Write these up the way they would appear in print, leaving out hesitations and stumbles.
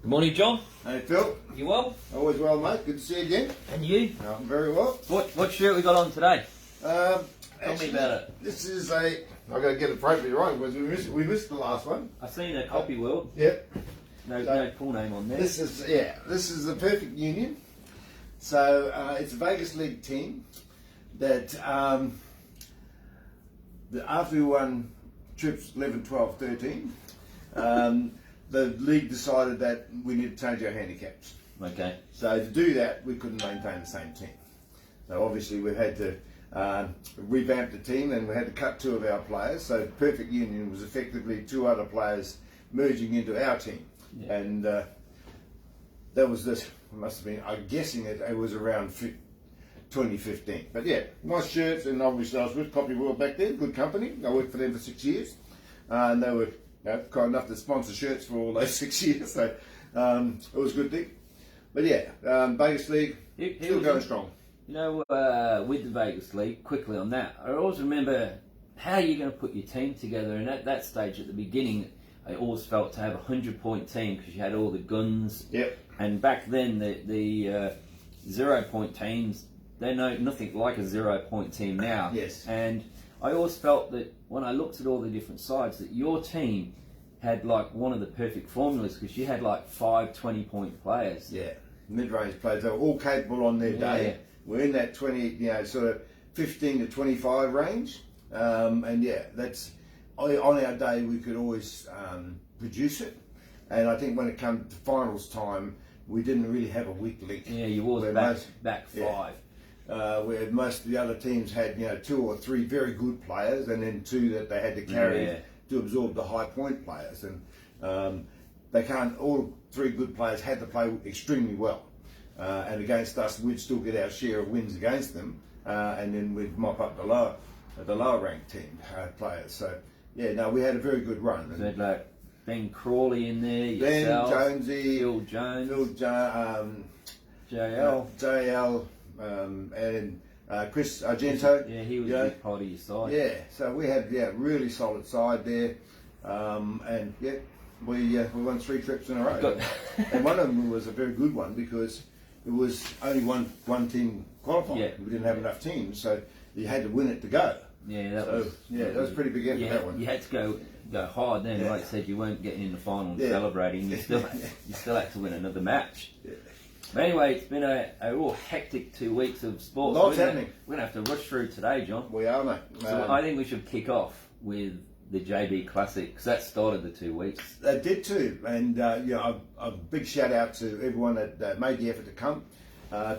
Good morning, John. Hey Phil. You well? Always well, mate. Good to see you again. And you? I'm very well. What shirt we got on today? Tell me about it. This is I got to get it appropriately right because we missed the last one. I've seen a copy world. Yep. No full name on there. This is the perfect union. So it's a Vegas League team that after we won trips 11, 12, 13, the league decided that we need to change our handicaps. Okay. So to do that, we couldn't maintain the same team. So obviously we've had to revamp the team, and we had to cut two of our players. So perfect union was effectively two other players merging into our team. Yeah. And that was this, must have been, I'm guessing it was around 2015. But yeah, nice shirts, and obviously I was with Copy World back then, good company. I worked for them for 6 years, and they were kind enough to sponsor shirts for all those 6 years. So it was a good thing. But yeah, Vegas League, still going strong. You know, with the Vegas League, quickly on that, I always remember how you're going to put your team together. And at that stage, at the beginning, I always felt to have a 100-point team because you had all the guns. Yep. And back then, the 0-point teams, they're nothing like a 0-point team now. Yes. And I always felt that when I looked at all the different sides, that your team had like one of the perfect formulas because you had like 5 20-point players. Yeah, mid-range players. They were all capable on their day. Yeah. We're in that 20, sort of 15 to 25 range. And yeah, that's on our day we could always produce it. And I think when it comes to finals time, we didn't really have a weak link. Yeah, you was back 5. Where most of the other teams had 2 or 3 very good players, and then 2 that they had to carry to absorb the high point players. And they can't. All 3 good players had to play extremely well. And against us, we'd still get our share of wins against them, and then we'd mop up the lower ranked team players. So yeah, no, we had a very good run. So like Ben Crawley in there, Ben yourself, Jonesy, Phil Jones, JL, and Chris Argento. Yeah, he was a big part of your side. Yeah, so we had really solid side there, and yeah, we won 3 trips in a row. And one of them was a very good one because it was only one team qualifying. Yeah. We didn't have enough teams, so you had to win it to go. Yeah, that was pretty big effort, that one. You had to go hard then. Like I said, you weren't getting in the final and celebrating. You still had to win another match. Yeah. But anyway, it's been a real hectic 2 weeks of sport. Lots happening. We're going to have to rush through today, John. We are, mate. So I think we should kick off with the JB Classic because that started the 2 weeks. They did too, and a big shout out to everyone that made the effort to come.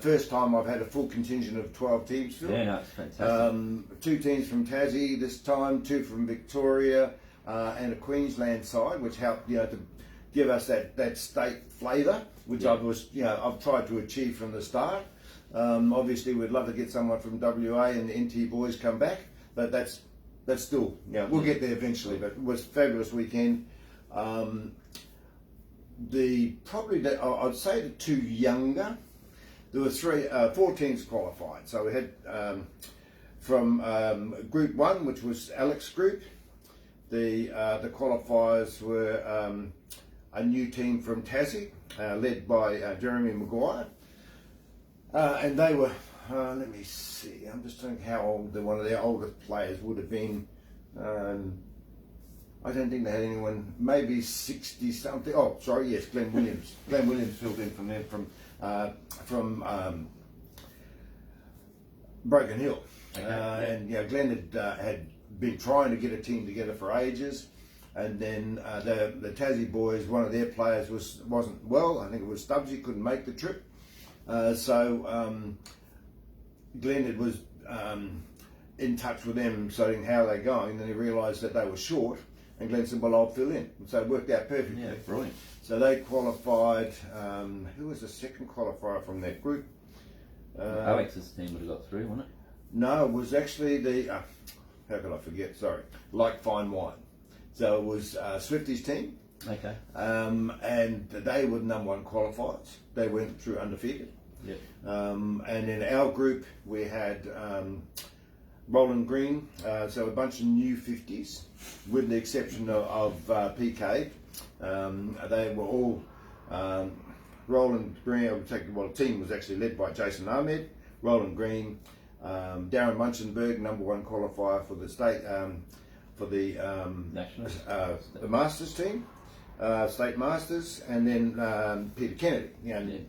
First time I've had a full contingent of 12 teams. Phil. Yeah, no, it's fantastic. 2 teams from Tassie this time, 2 from Victoria, and a Queensland side, which helped to give us that state flavour, which I've tried to achieve from the start. Obviously, we'd love to get someone from WA and the NT boys come back, but that's still we'll get there eventually. But it was a fabulous weekend. I'd say the 2 younger. There were 4 teams qualified. So we had from Group 1, which was Alex's group. The qualifiers were a new team from Tassie, led by Jeremy Maguire, and they were. Let me see. I'm just thinking how old one of their oldest players would have been. I don't think they had anyone. Maybe 60 something. Oh, sorry. Yes, Glenn Williams. Glenn Williams filled in from there from Broken Hill, and Glenn had been trying to get a team together for ages, and then the Tassie boys, one of their players wasn't well. I think it was Stubbsy, couldn't make the trip, so Glenn was in touch with them, saying how they're going. And then he realised that they were short, and Glenn said, "Well, I'll fill in." And so it worked out perfectly. Yeah, brilliant. So they qualified. Who was the second qualifier from that group? Alex's team would have got through, wasn't it? No, it was actually the. How could I forget? Sorry, Like Fine Wine. So it was Swifty's team. Okay. And they were the #1 qualifiers. They went through undefeated. Yep. And in our group we had Roland Green, so a bunch of new 50s, with the exception of PK. They were all Roland Green, the team was actually led by Jason Ahmed, Roland Green, Darren Munchenberg, number one qualifier for the state, for the Masters team, State Masters, and then Peter Kennedy.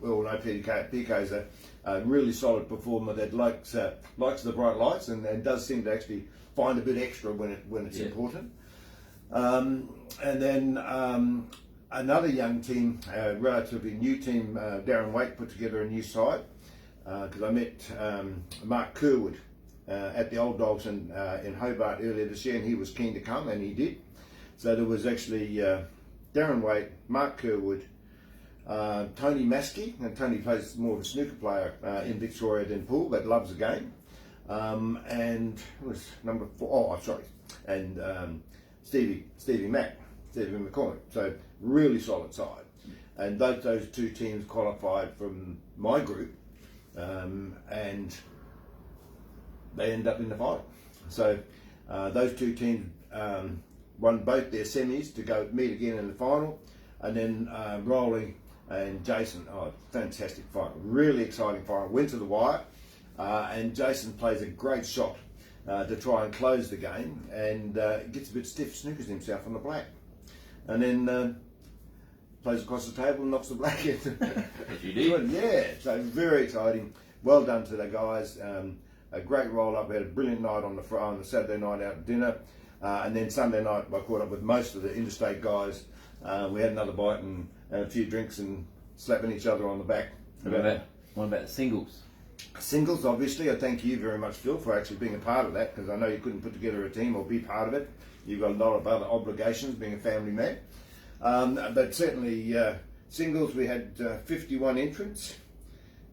We all know Pico's a really solid performer that likes the bright lights and does seem to actually find a bit extra when it's important. And then another young team, relatively new team, Darren Waite put together a new side, because I met Mark Kerwood at the Old Dogs in Hobart earlier this year, and he was keen to come, and he did. So there was actually Darren Waite, Mark Kerwood, Tony Maskey, and Tony plays more of a snooker player in Victoria than pool, but loves the game. And was number 4, and Stevie McCormick. So really solid side. And those two teams qualified from my group, and they end up in the final. So those two teams won both their semis to go meet again in the final, and then Reilly and Jason, fantastic final, really exciting final, went to the wire, and Jason plays a great shot to try and close the game, and gets a bit stiff, snookers himself on the black, and then plays across the table and knocks the black in. As you did. Yeah, so very exciting. Well done to the guys. A great roll up. We had a brilliant night on the Saturday night out at dinner, and then Sunday night I caught up with most of the interstate guys. We had another bite and a few drinks and slapping each other on the back. What about the singles? Singles, obviously. I thank you very much, Phil, for actually being a part of that, because I know you couldn't put together a team or be part of it. You've got a lot of other obligations being a family man. But certainly singles, we had 51 entrants,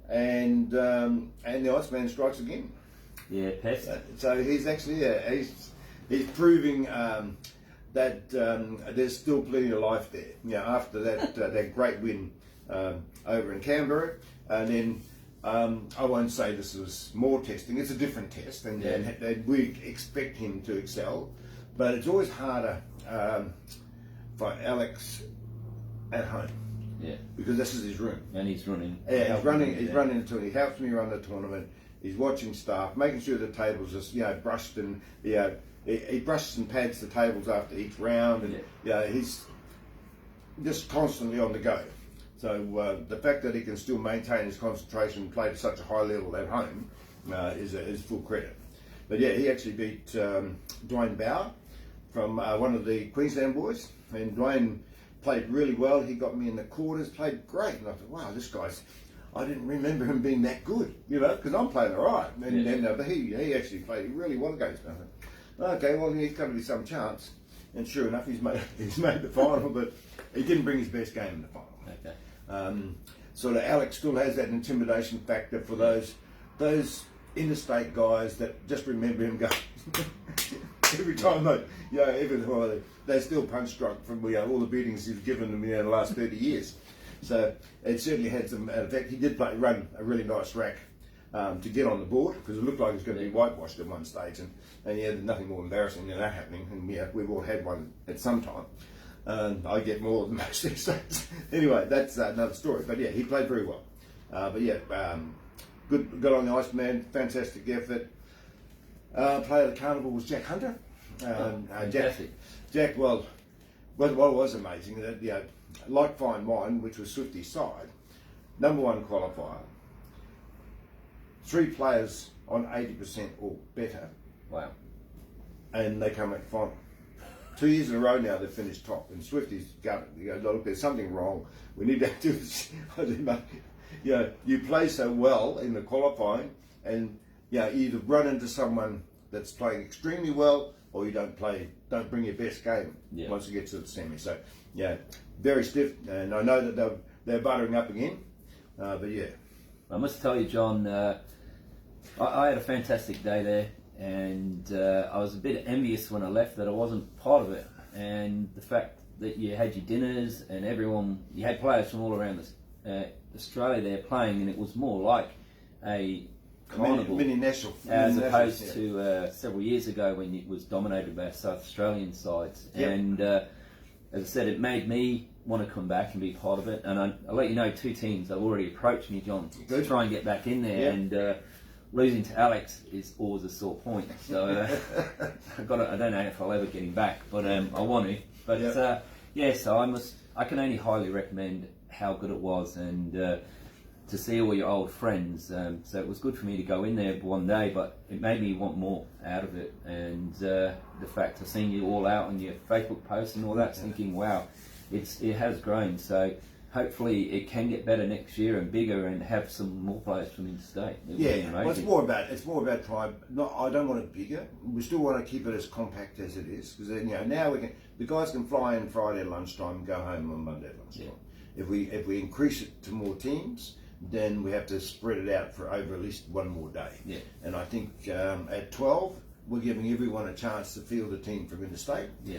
and the Iceman strikes again. Yeah, Pest. So he's actually he's proving that there's still plenty of life there. After that great win over in Canberra, and then I won't say this was more testing. It's a different test, and we expect him to excel, but it's always harder for Alex at home. Yeah. Because this is his room. And he's running. Yeah, he's running the tournament. He helps me run the tournament. He's watching staff, making sure the tables are brushed, and he brushes and pads the tables after each round, and he's just constantly on the go. So the fact that he can still maintain his concentration and play to such a high level at home is full credit. But yeah, he actually beat Dwayne Bauer from one of the Queensland boys, and Dwayne played really well. He got me in the quarters, played great, and I thought, wow, this guy's, I didn't remember him being that good, because I'm playing all right. And but he actually played really well against me. I thought, okay, well, he's got to be some chance. And sure enough, he's made the final, but he didn't bring his best game in the final. Okay. Sort of Alex still has that intimidation factor for those interstate guys that just remember him going every time they still punch drunk from all the beatings he's given them the last 30 years. So it certainly had some effect. He did run a really nice rack to get on the board, because it looked like it was going to be whitewashed at one stage, and there's nothing more embarrassing than that happening, and we've all had one at some time. I get more than most these days. Anyway, that's another story. But yeah, he played very well. Good on the Iceman, fantastic effort. Player of the carnival was Jack Hunter. Jack, well, what was amazing that like Fine Wine, which was Swifty's side, number one qualifier, 3 players on 80% or better. Wow. And they come at the final. 2 years in a row now they've finished top, and Swifty's got it. He goes, look, there's something wrong. We need to do this. You play so well in the qualifying, and either run into someone that's playing extremely well, or you don't bring your best game once you get to the semi. So very stiff, and I know that they're buttering up again. But yeah, I must tell you, John, I had a fantastic day there, and I was a bit envious when I left that I wasn't part of it. And the fact that you had your dinners and you had players from all around Australia there playing, and it was more like a carnival, mini national, as opposed to several years ago when it was dominated by South Australian sides. And as I said, it made me want to come back and be part of it. And I'll let you know, 2 teams have already approached me, John, to try and get back in there. Yeah. And losing to Alex is always a sore point. So I don't know if I'll ever get him back, but I want to. But so I can only highly recommend how good it was, and to see all your old friends. So it was good for me to go in there one day, but it made me want more out of it. And the fact of seeing you all out on your Facebook posts and all that, thinking, wow, it has grown. So hopefully it can get better next year and bigger, and have some more players from interstate. Well, it's more about trying. I don't want it bigger. We still want to keep it as compact as it is, because now the guys can fly in Friday lunchtime and go home on Monday lunchtime. Yeah. If we increase it to more teams, then we have to spread it out for over at least one more day. Yeah. And I think at 12, we're giving everyone a chance to field a team from interstate. Yeah.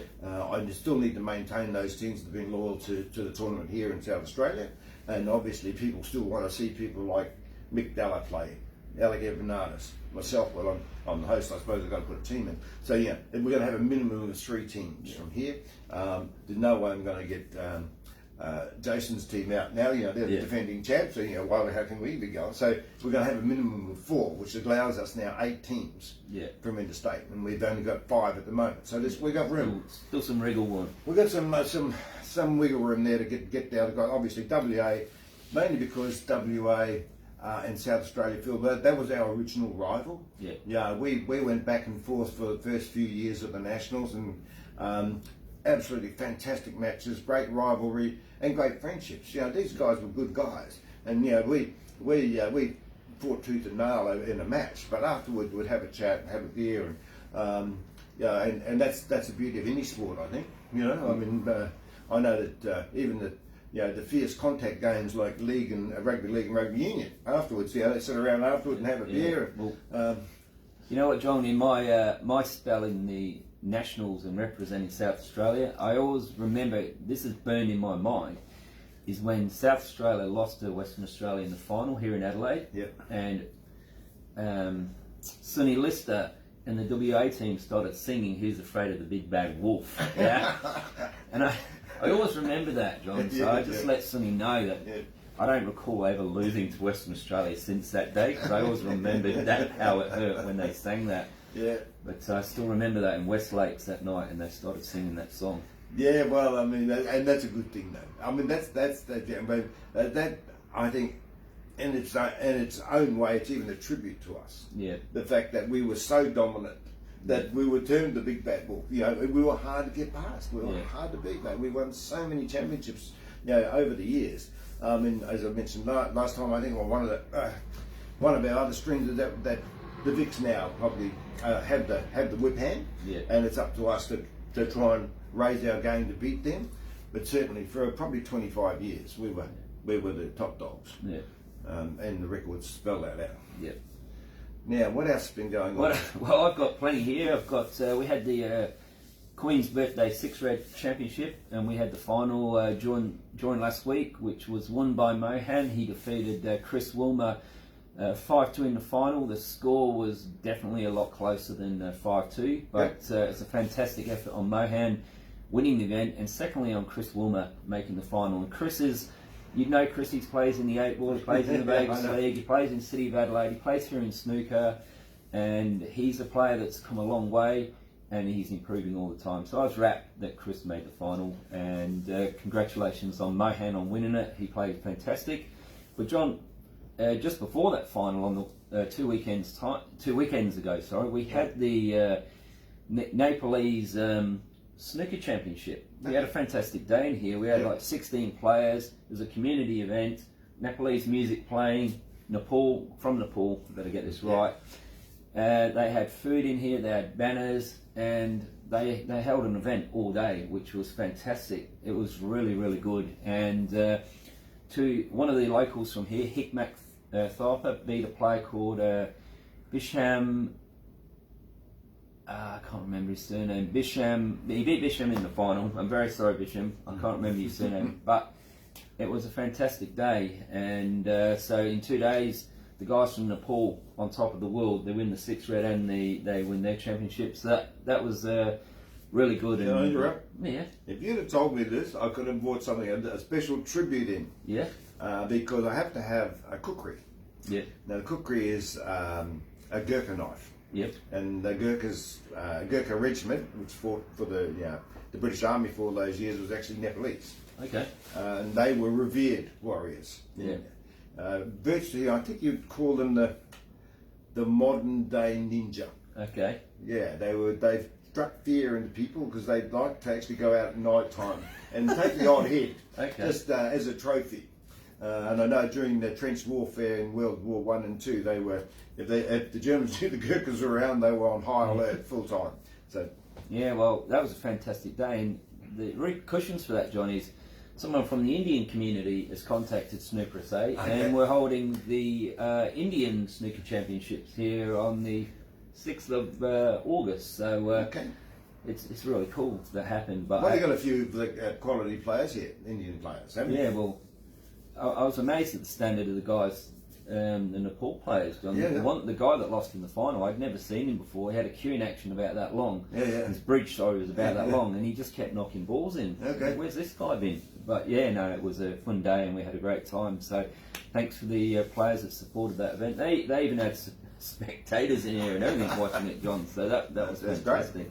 I just still need to maintain those teams that have been loyal to the tournament here in South Australia. And obviously people still want to see people like Mick Dalla play, Alec Bernardus, myself. Well, I'm the host, I suppose I've got to put a team in. So yeah, we're going to have a minimum of 3 teams from here. There's no way I'm going to get Jason's team out now. They're the defending champs, so how can we be going? So we're going to have a minimum of 4, which allows us now 8 teams from interstate, and we've only got 5 at the moment. So we've got room. Still some wriggle room. We've got some wiggle room there to get down. Obviously WA, mainly because WA and South Australia feel that was our original rival. Yeah. We went back and forth for the first few years of the Nationals, and absolutely fantastic matches, great rivalry, and great friendships. These guys were good guys, and we fought tooth and nail in a match, but afterwards we'd have a chat and have a beer, and that's the beauty of any sport, I think. I know that even the fierce contact games like league and rugby league and rugby union, afterwards, they sit around afterwards and have a beer. Well, you know what, John? In my spell in the Nationals and representing South Australia, I always remember, this is burned in my mind, is when South Australia lost to Western Australia in the final here in Adelaide. And Sonny Lister and the WA team started singing "Who's Afraid of the Big Bad Wolf." And I always remember that, John. So I just let Sonny know that I don't recall ever losing to Western Australia since that day, because I always remembered how it hurt when they sang that. But I still remember that in West Lakes that night, and they started singing that song. Yeah, well, and that's a good thing, though. That I think, in its own way, it's even a tribute to us. The fact that we were so dominant that we were termed the Big Bad Wolf. We were hard to get past. We were hard to beat, mate. We won so many championships, over the years. As I mentioned last time, I think one of our other strings is that the Vics now probably have the whip hand, and it's up to us to try and raise our game to beat them. But certainly for probably 25 years, we were the top dogs, and the records spell that out. Now, what else has been going on? Well, I've got plenty here. I've got we had the Queen's Birthday 6 Red Championship, and we had the final during last week, which was won by Mohan. He defeated Chris Wilmer 5-2 in the final. The score was definitely a lot closer than 5-2, but it's a fantastic effort on Mohan winning the event, and secondly on Chris Wilmer making the final. And Chris he plays in the 8-ball, he plays in the Vegas League, he plays in City of Adelaide, he plays here in Snooker, and he's a player that's come a long way, and he's improving all the time. So I was rapt that Chris made the final, and congratulations on Mohan on winning it. He played fantastic. But John, just before that final, on the 2 weekends ago, we had the Nepalese Snooker Championship. We had a fantastic day in here. We had like 16 players. It was a community event. Nepalese music playing. From Nepal. Better get this right. They had food in here. They had banners, and they held an event all day, which was fantastic. It was really, really good. And to one of the locals from here, Hikmak Tharpa, beat a player called Bisham. I can't remember his surname. Bisham. He beat Bisham in the final. I'm very sorry, Bisham. I can't remember his surname. But it was a fantastic day. And so in 2 days, the guys from Nepal on top of the world. They win the 6 Red and they win their championships. That was really good. Can I interrupt? Yeah. If you'd have told me this, I could have brought something, a special tribute in. Yeah. Because I have to have a kukri. Yeah. Now, the kukri is a Gurkha knife. Yep. And the Gurkha regiment, which fought for the British Army for all those years, was actually Nepalese. Okay. And they were revered warriors. Yeah. Virtually, I think you'd call them the modern day ninja. Okay. Yeah, they struck fear into people because they'd like to actually go out at night time and take the odd head, just as a trophy. And I know during the trench warfare in World War I and II, they were, if the Germans knew the Gurkhas were around, they were on high alert full time. So yeah, well, that was a fantastic day, and the repercussions for that, John, is someone from the Indian community has contacted Snooker SA, and we're holding the Indian Snooker Championships here on the 6th of August. So it's really cool that happened. But well, you got a few quality players here, Indian players, haven't you? Yeah, well, I was amazed at the standard of the guys, the Nepal players. John. The guy that lost in the final, I'd never seen him before. He had a queuing action about that long. His bridge, was about that long, and he just kept knocking balls in. Where's this guy been? But yeah, no, it was a fun day, and we had a great time. So thanks for the players that supported that event. They even had spectators in here and everything watching it, John. So that was fantastic. Great.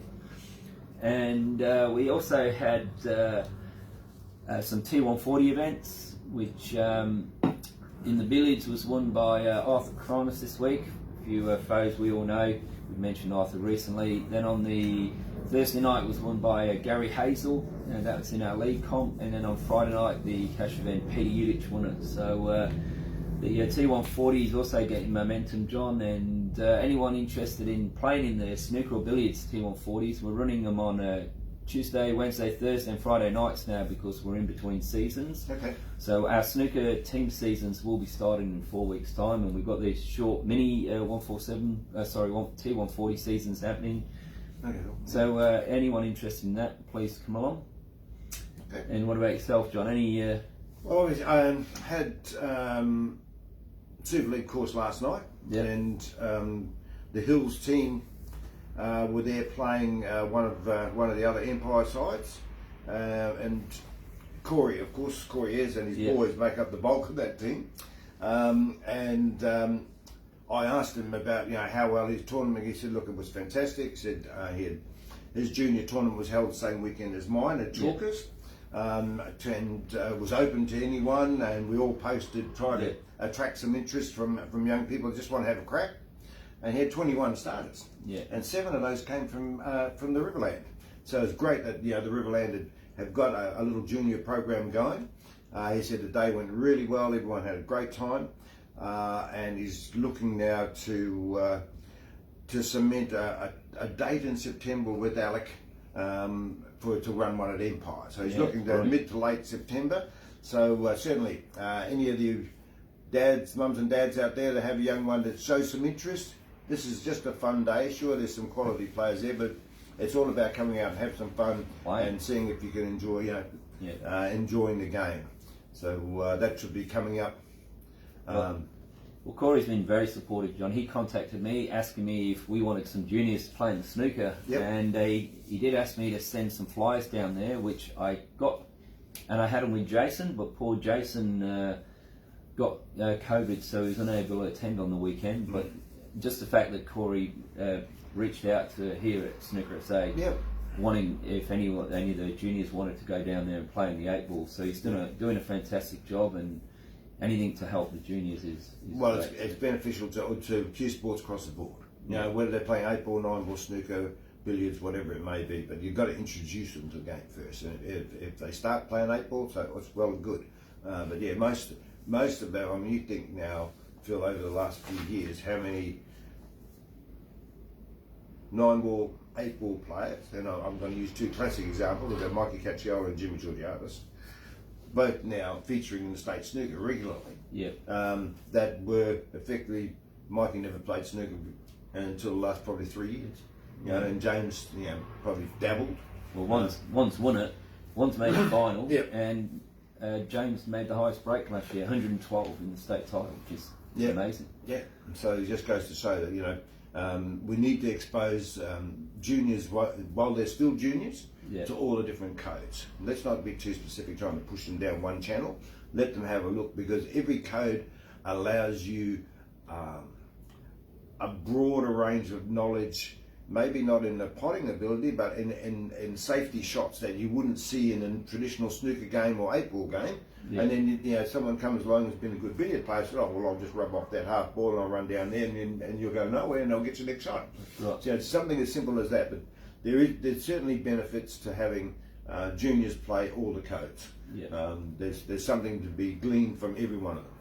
And we also had some T140 events, which in the Billiards was won by Arthur Cronus this week. A few foes we all know. We've mentioned Arthur recently. Then on the Thursday night was won by Gary Hazel, and that was in our league comp. And then on Friday night, the cash event, Peter Udich won it. So the T140 is also getting momentum, John, and anyone interested in playing in the snooker or billiards T140s, we're running them on Tuesday, Wednesday, Thursday and Friday nights now because we're in between seasons. So our snooker team seasons will be starting in 4 weeks' time, and we've got these short mini T140 seasons happening. So anyone interested in that, please come along. And what about yourself, John? Any? Well, I had Super League course last night, and the Hills team were there playing one of the other Empire sides, and Corey is, and his boys make up the bulk of that team. I asked him about how well his tournament. He said, "Look, it was fantastic." He said his junior tournament was held the same weekend as mine at Chalkers. And was open to anyone, and we all posted, tried to attract some interest from young people who just want to have a crack. And he had 21 starters, and 7 of those came from the Riverland. So it's great that the Riverland have got a little junior program going. He said the day went really well. Everyone had a great time, and he's looking now to cement a date in September with Alec. To run one at Empire. So he's looking to mid to late September. So certainly any of you mums and dads out there that have a young one that shows some interest, this is just a fun day. Sure, there's some quality players there, but it's all about coming out and have some fun and seeing if you can enjoy, enjoying the game. So that should be coming up. Well, Corey's been very supportive, John. He contacted me asking me if we wanted some juniors to play in the snooker, and he did ask me to send some flyers down there, which I got, and I had them with Jason, but poor Jason got COVID, so he was unable to attend on the weekend. But just the fact that Corey reached out to here at Snooker SA, wanting if any of the juniors wanted to go down there and play in the 8 ball, so he's doing a fantastic job, and anything to help the juniors is well, great. It's beneficial to Cuesports across the board. Whether they're playing 8 ball, 9 ball, snooker, billiards, whatever it may be, but you've got to introduce them to the game first. And if they start playing 8 ball, so it's well and good. But yeah, most of them. I mean, you think now, Phil, over the last few years, how many 9 ball, 8 ball players? And I'm going to use 2 classic examples: Mikey Cacciolo and Jimmy Georgiadis, both now featuring in the state snooker regularly. That were effectively, Mikey never played snooker until the last probably 3 years. And James, probably dabbled. Well, one's won it, one's made the final, and James made the highest break last year, 112 in the state title, which is amazing. So it just goes to show that we need to expose juniors while they're still juniors to all the different codes. Let's not be too specific trying to push them down one channel. Let them have a look, because every code allows you a broader range of knowledge, maybe not in the potting ability, but in safety shots that you wouldn't see in a traditional snooker game or 8-ball game. Yeah. And then someone comes along who's been a good billiard player, says, "Oh well, I'll just rub off that half ball and I'll run down there," and you'll go nowhere, and they'll get you next shot. Right. So it's something as simple as that. But there's certainly benefits to having juniors play all the codes. Yeah. There's something to be gleaned from every one of them.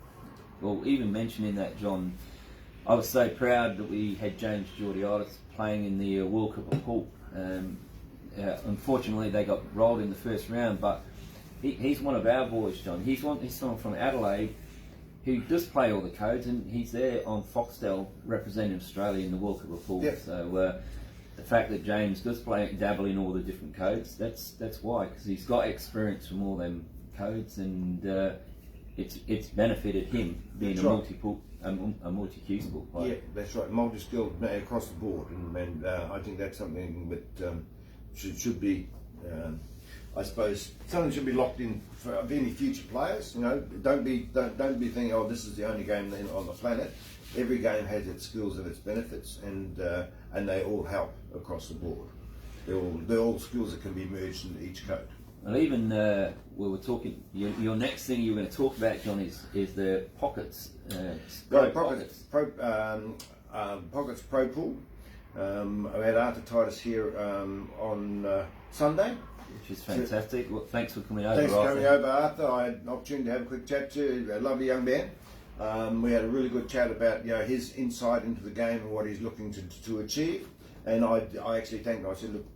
Well, even mentioning that, John, I was so proud that we had James 2022 playing in the World Cup of Pool. Unfortunately, they got rolled in the first round, but he's one of our boys, John. He's someone from Adelaide who does play all the codes, and he's there on Foxtel representing Australia in the World Cup of Pool. Yep. So the fact that James does dabble in all the different codes, that's why, because he's got experience from all them codes, and it's benefited him being a multi-Cuesport player. Yeah, that's right. Multi-skilled across the board, and I think that's something that should be. I suppose something should be locked in for any future players. Don't be thinking, "Oh, this is the only game on the planet." Every game has its skills and its benefits, and they all help across the board. They're all skills that can be merged into each code. Well, even we were talking. Your next thing you were going to talk about, John, is the pockets. Pockets Pro Pool. I had Arthur Titus here on Sunday. Which is fantastic. Well, thanks for coming over. Thanks for coming over, Arthur. I had an opportunity to have a quick chat to you. A lovely young man. We had a really good chat about his insight into the game and what he's looking to achieve. And I actually thanked him. I said, "Look,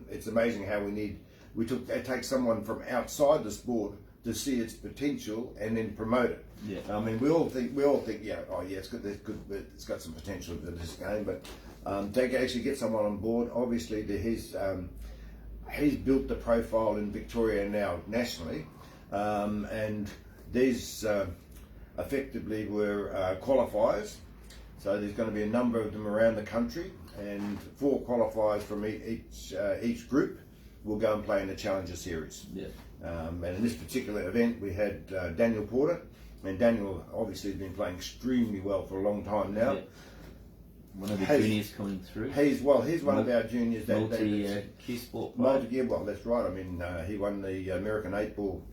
it's amazing how it takes someone from outside the sport to see its potential and then promote it." Yeah. I mean, we all think, it's got some potential for this game, but to actually get someone on board, obviously he's built the profile in Victoria now nationally, and these effectively were qualifiers. So there's going to be a number of them around the country, and 4 qualifiers from each group will go and play in the Challenger Series. Yeah. And in this particular event, we had Daniel Porter, and Daniel obviously has been playing extremely well for a long time now. Yeah. One of the juniors coming through. He's one of our juniors. Multi-Cuesport player. Well, that's right. I mean, he won the American 8-ball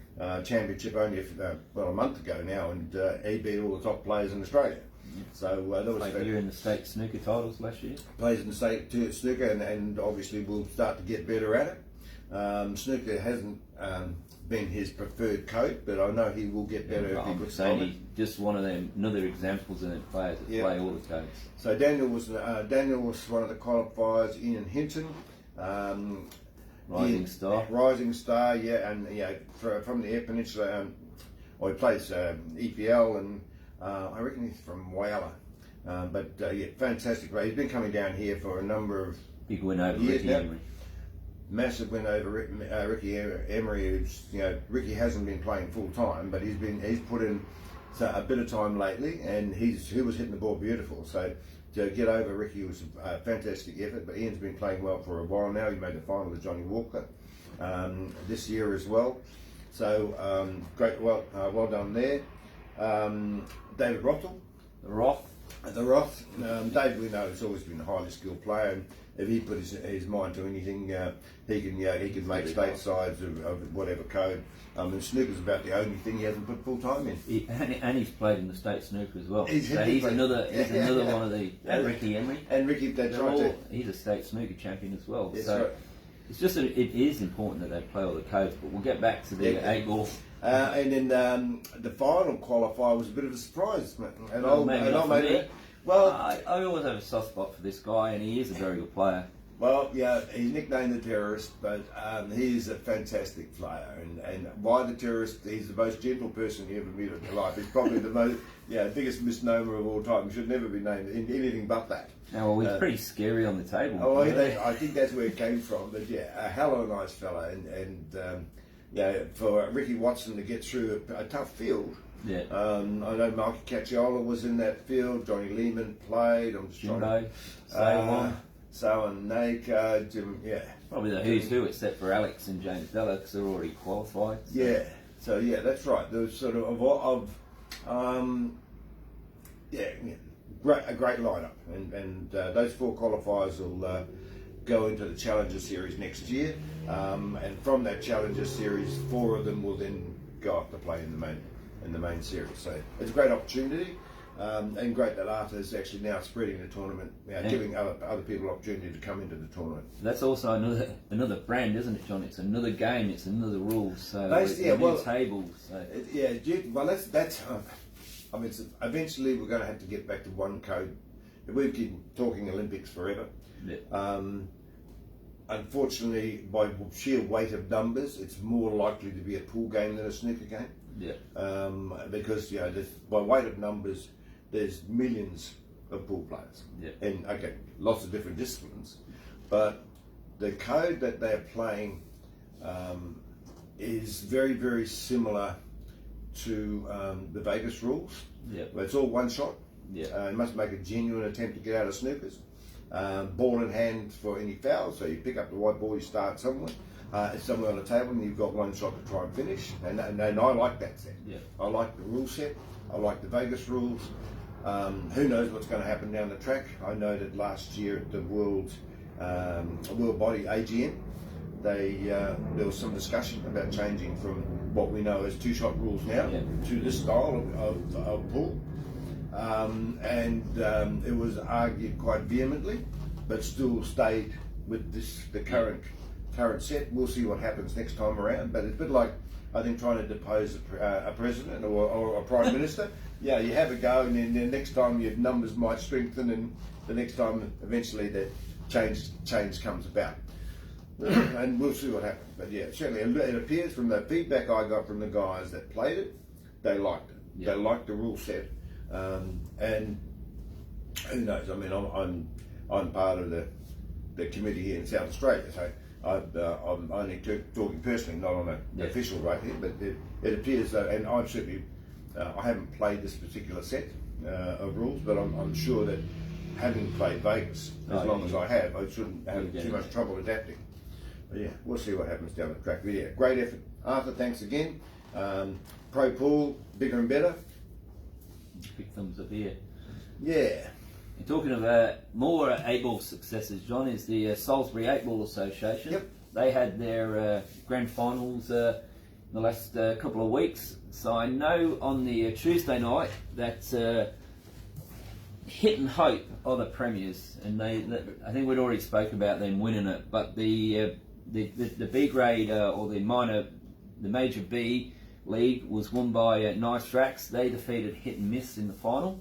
championship only a month ago now, and he beat all the top players in Australia. Yeah. So that was played here in the state snooker titles last year. Plays in the state snooker, and obviously we'll start to get better at it. Snooker hasn't been his preferred code, but I know he will get better if he puts on it. Just one of them, another examples of them players that play all the codes. So Daniel was one of the qualifiers. Ian Hinton, Rising Star, yeah, and from the Eyre Peninsula. He plays EPL, and I reckon he's from Whyalla. Fantastic player. He's been coming down here for a number of big win over Ricky Emery. Massive win over Ricky Emery. Ricky hasn't been playing full time, but he's put in a bit of time lately, and he was hitting the ball beautiful. So to get over Ricky was a fantastic effort. But Ian's been playing well for a while now. He made the final with Johnny Walker this year as well. So great, well done there. David Rothel. The Roth. David, we know, has always been a highly skilled player, and if he put his mind to anything, he can make state sides of whatever code. And snooker's about the only thing he hasn't put full time in. And he's played in the state snooker as well. He's another one of the Ricky Emery. And Ricky, that's right. He's a state snooker champion as well. That's so right. it's just it is important that they play all the codes. But we'll get back to the 8-ball. And then the final qualifier was a bit of a surprise, and I always have a soft spot for this guy, and he is a very good player. Well, yeah, he's nicknamed the Terrorist, but he's a fantastic player. And why the Terrorist? He's the most gentle person you ever meet in your life. He's probably the biggest misnomer of all time. He should never be named in anything but that. Now, he's pretty scary on the table. I think that's where it came from. But yeah, a hell of a nice fella, and for Ricky Watson to get through a tough field. Yeah. I know Mikey Cacciola was in that field. Johnny Lehman played. I'm just Jimbo, So and Nake, Jim, probably the who's who, except for Alex and James Della, because they're already qualified. So. Yeah. So that's right. There's sort of a great lineup, and those 4 qualifiers will go into the Challenger Series next year, and from that Challenger Series, 4 of them will then go up to play in the main series. So it's a great opportunity, and great that Arthur is actually now spreading the tournament, giving other people opportunity to come into the tournament. That's also another brand, isn't it, John? It's another game, it's another rules. So new tables. So. That's. I mean, eventually we're going to have to get back to one code. We keep talking Olympics forever. Yeah. Unfortunately, by sheer weight of numbers, it's more likely to be a pool game than a snooker game. Yeah. Because by weight of numbers, there's millions of pool players. Yeah. And lots of different disciplines, but the code that they're playing is very, very similar to the Vegas rules. Yeah. It's all one shot. Yeah. You must make a genuine attempt to get out of snookers. Ball in hand for any foul, so you pick up the white ball, you start somewhere. It's somewhere on the table, and you've got one shot to try and finish. And I like that set. Yeah. I like the rule set. I like the Vegas rules. Who knows what's going to happen down the track? I know that last year at the World Body AGM, there was some discussion about changing from what we know as 2-shot rules now to this style of pool. It was argued quite vehemently, but still stayed with the current set. We'll see what happens next time around, but it's a bit like, I think, trying to depose a president or a prime minister. Yeah, you have a go, and then the next time your numbers might strengthen, and the next time eventually the change comes about. And we'll see what happens. But certainly it appears from the feedback I got from the guys that played it, they liked it. Yeah. They liked the rule set. And who knows? I mean, I'm part of the committee here in South Australia, so I'm only talking personally, not on an official rate here. But it appears, and I've certainly I haven't played this particular set of rules, but I'm sure that having played Vegas as long as I have, I shouldn't have too much trouble adapting. But we'll see what happens down the track. But great effort, Arthur. Thanks again. Pro pool, bigger and better. Big thumbs up here. Yeah. And talking of more 8-ball successes, John, is the Salisbury 8-ball Association. Yep. They had their grand finals in the last couple of weeks. So I know on the Tuesday night that Hit and Hope are the premiers, and I think we'd already spoke about them winning it. But the B grade or the major B league was won by Nice Tracks. They defeated Hit and Miss in the final.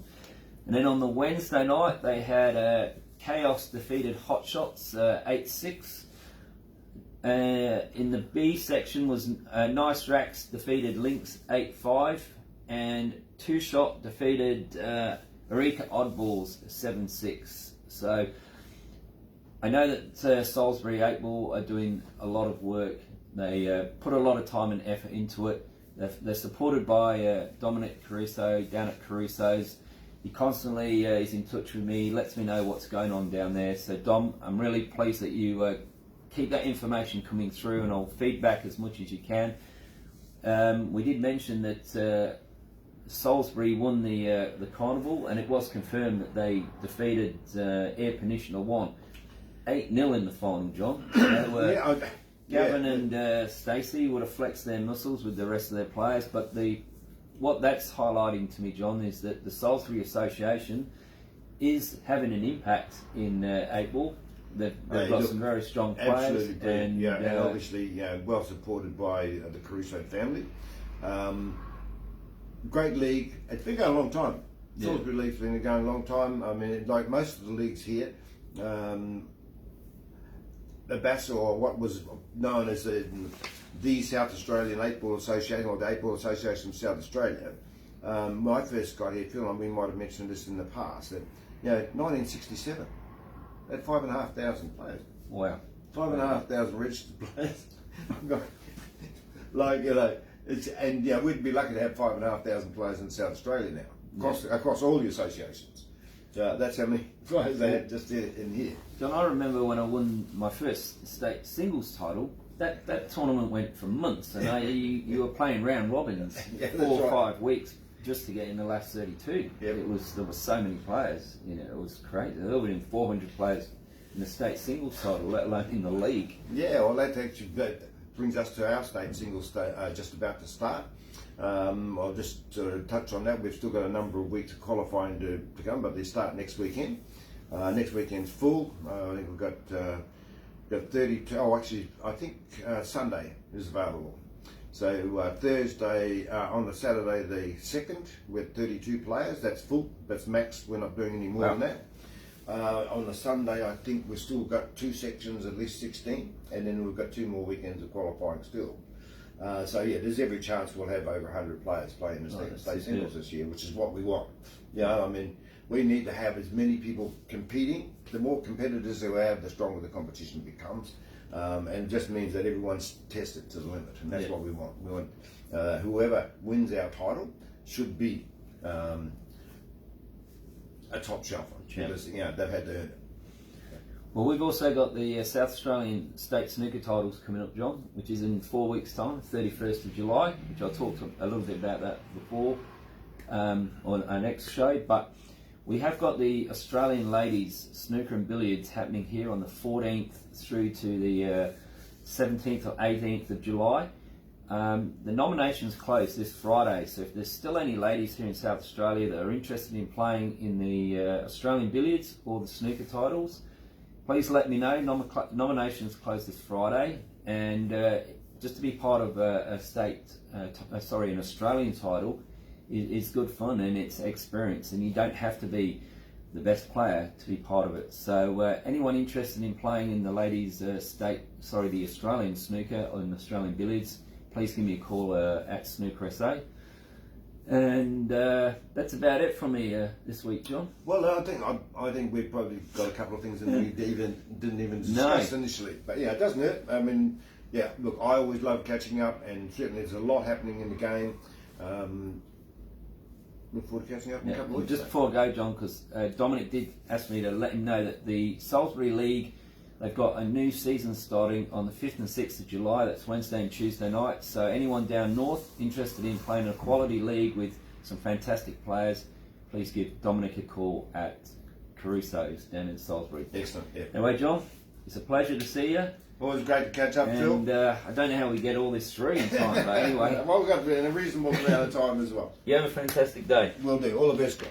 And then on the Wednesday night, they had Chaos defeated Hot Shots 8-6. In the B section was Nice Tracks defeated Lynx 8-5, and Two Shot defeated Eureka Oddballs 7-6. So I know that Salisbury 8-ball are doing a lot of work. They put a lot of time and effort into it. They're supported by Dominic Caruso down at Caruso's. He constantly is in touch with me, lets me know what's going on down there. So Dom, I'm really pleased that you keep that information coming through, and I'll feedback as much as you can. We did mention that Salisbury won the carnival, and it was confirmed that they defeated Air Peninsula 1 8-0 in the final, John. So, Gavin and Stacey would have flexed their muscles with the rest of their players, but what that's highlighting to me, John, is that the Salisbury Association is having an impact in 8-ball. They've got some very strong players. Absolutely, and obviously well supported by the Caruso family. Great league. It's been going a long time. Salisbury League's been going a long time. I mean, like most of the leagues here, the BAS, or what was known as the South Australian 8-Ball Association, or the 8-Ball Association of South Australia. When I first got here, Phil, and we might have mentioned this in the past, that 1967, they had 5,500 players. Wow. 5,500 registered players. like, you know, and yeah, we'd be lucky to have 5,500 players in South Australia now, across all the associations. That's how many players they have just in here. John, I remember when I won my first state singles title, that tournament went for months, and you were playing round robins 4 or 5 weeks just to get in the last 32. Yep. There were so many players, you know, it was crazy. There were 400 players in the state singles title, let alone in the league. Yeah, well, that brings us to our state singles just about to start. I'll just sort of touch on that. We've still got a number of weeks of qualifying to come, but they start next weekend. Next weekend's full. I think we've got 32. Oh, actually, I think Sunday is available. So Thursday, on the Saturday the 2nd, with 32 players. That's full. That's max. We're not doing any more than that. On the Sunday, I think we've still got 2 sections, at least 16, and then we've got 2 more weekends of qualifying still. So yeah, there's every chance we'll have over 100 players playing the state singles this year, which is what we want. Yeah, I mean, we need to have as many people competing. The more competitors we have, the stronger the competition becomes, and it just means that everyone's tested to the limit, and that's what we want. We want whoever wins our title should be a top shelfer, because you know they've had to earn it. Well, we've also got the South Australian State Snooker titles coming up, John, which is in 4 weeks' time, 31st of July, which I talked a little bit about that before on our next show. But we have got the Australian Ladies Snooker and Billiards happening here on the 14th through to the 17th or 18th of July. The nominations close this Friday, so if there's still any ladies here in South Australia that are interested in playing in the Australian Billiards or the Snooker titles, please let me know. Nominations close this Friday, and just to be part of an Australian title is good fun, and it's experience, and you don't have to be the best player to be part of it. So anyone interested in playing in the ladies the Australian Snooker or in Australian Billiards, please give me a call at Snooker SA. And that's about it from me this week, John. Well, I think we've probably got a couple of things that we didn't even discuss initially. But yeah, it doesn't hurt. I mean, yeah, look, I always love catching up, and certainly there's a lot happening in the game. Look forward to catching up in a couple of weeks. Just before I go, John, because Dominic did ask me to let him know that the Salisbury League, they've got a new season starting on the 5th and 6th of July. That's Wednesday and Tuesday night. So anyone down north interested in playing a quality league with some fantastic players, please give Dominic a call at Caruso's down in Salisbury. Excellent. Yeah. Anyway, John, it's a pleasure to see you. Always great to catch up, Phil. And I don't know how we get all this through in time, but anyway. Well, we've got a reasonable amount of time as well. You have a fantastic day. Will do. All the best, guys.